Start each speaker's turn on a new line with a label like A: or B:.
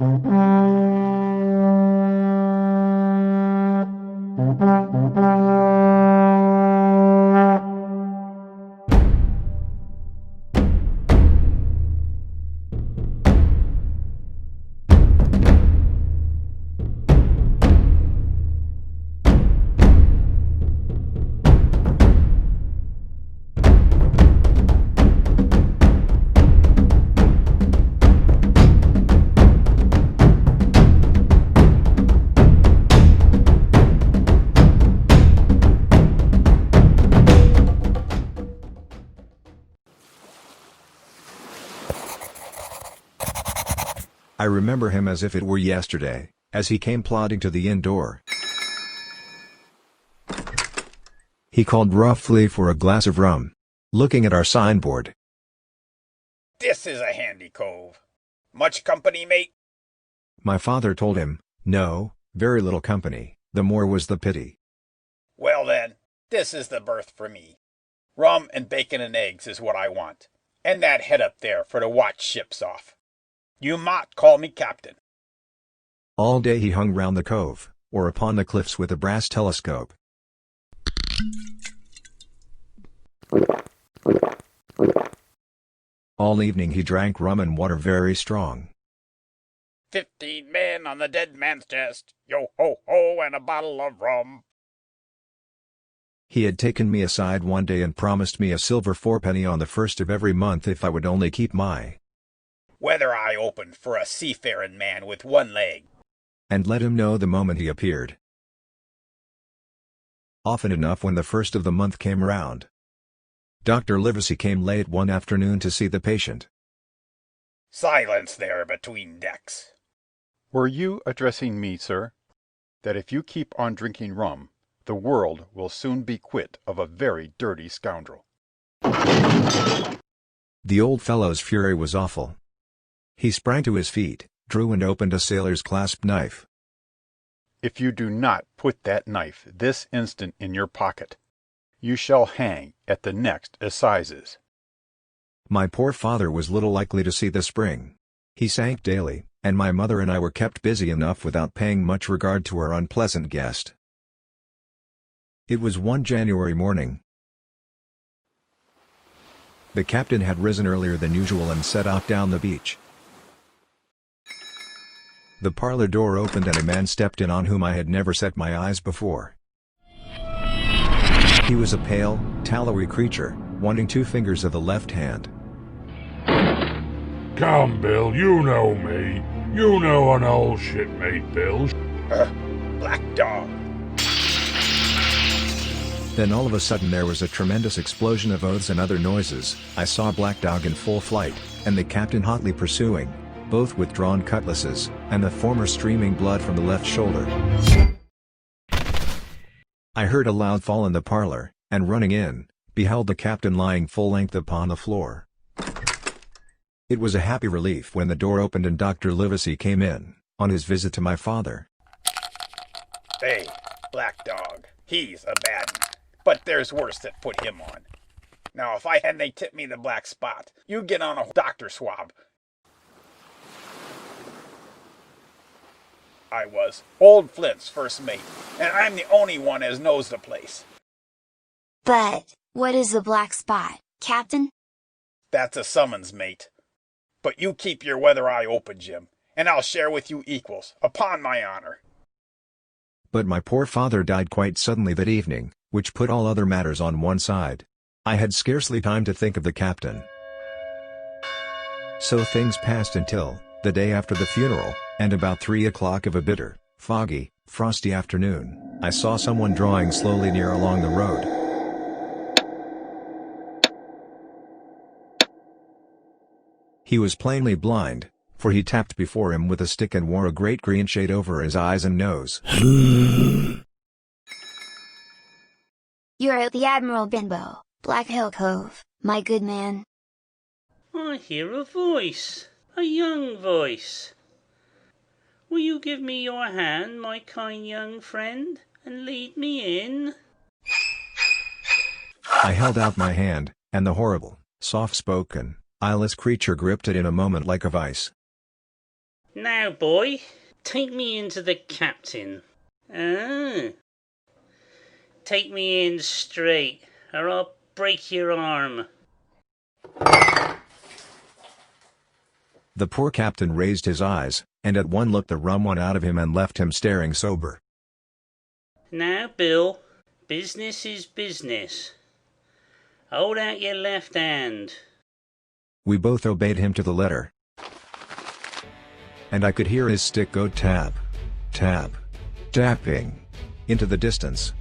A: I remember him as if it were yesterday, as he came plodding to the inn door. He called roughly for a glass of rum, looking at our signboard.
B: "This is a handy cove. Much company, mate?"
A: My father told him, no, very little company, the more was the pity.
B: "Well then, this is the berth for me. Rum and bacon and eggs is what I want, and that head up there for to watch ships off. You mought call me captain."
A: All day he hung round the cove, or upon the cliffs with a brass telescope. All evening he drank rum and water very strong.
B: 15 men on the dead man's chest, yo-ho-ho, and a bottle of rum.
A: He had taken me aside one day and promised me a silver fourpenny on the first of every month if I would only keep my
B: weather eye open for a seafaring man with one leg,
A: and let him know the moment he appeared. Often enough when the first of the month came round, Dr. Livesey came late one afternoon to see the patient.
B: "Silence there between decks."
C: Were you addressing me, sir? That if you keep on drinking rum, the world will soon be quit of a very dirty scoundrel.
A: The old fellow's fury was awful. He sprang to his feet, drew and opened a sailor's clasp knife.
C: "If you do not put that knife this instant in your pocket, you shall hang at the next assizes."
A: My poor father was little likely to see the spring. He sank daily, and my mother and I were kept busy enough without paying much regard to our unpleasant guest. It was one January morning. The captain had risen earlier than usual and set out down the beach. The parlor door opened and a man stepped in on whom I had never set my eyes before. He was a pale, tallowy creature, wanting 2 fingers of the left hand.
D: "Come, Bill, you know me. You know an old shipmate, Bill."
B: Black dog.
A: Then all of a sudden there was a tremendous explosion of oaths and other noises. I saw Black Dog in full flight, and the captain hotly pursuing, both with drawn cutlasses, and the former streaming blood from the left shoulder. I heard a loud fall in the parlor, and running in, beheld the captain lying full length upon the floor. It was a happy relief when the door opened and Dr. Livesey came in, on his visit to my father.
B: "Hey, Black Dog, he's a bad one, but there's worse that put him on. Now if I hadn't they tipped me the black spot, you get on a doctor swab." I was Old Flint's first mate, and I'm the only one as knows the place.
E: "But, what is the black spot, Captain?"
B: "That's a summons, mate. But you keep your weather eye open, Jim, and I'll share with you equals, upon my honor."
A: But my poor father died quite suddenly that evening, which put all other matters on one side. I had scarcely time to think of the captain. So things passed until, the day after the funeral, and about 3 o'clock of a bitter, foggy, frosty afternoon, I saw someone drawing slowly near along the road. He was plainly blind, for he tapped before him with a stick and wore a great green shade over his eyes and nose.
E: "You're at the Admiral Benbow, Black Hill Cove, my good man."
F: "I hear a voice, a young voice. Will you give me your hand, my kind young friend, and lead me in?"
A: I held out my hand, and the horrible, soft-spoken, eyeless creature gripped it in a moment like a vice.
F: Now, boy, take me into the captain. Ah. Take me in straight, or I'll break your arm.
A: The poor captain raised his eyes, and at one look the rum went out of him and left him staring sober.
F: Now, Bill, business is business. Hold out your left hand.
A: We both obeyed him to the letter. And I could hear his stick go tap, tap, tapping into the distance.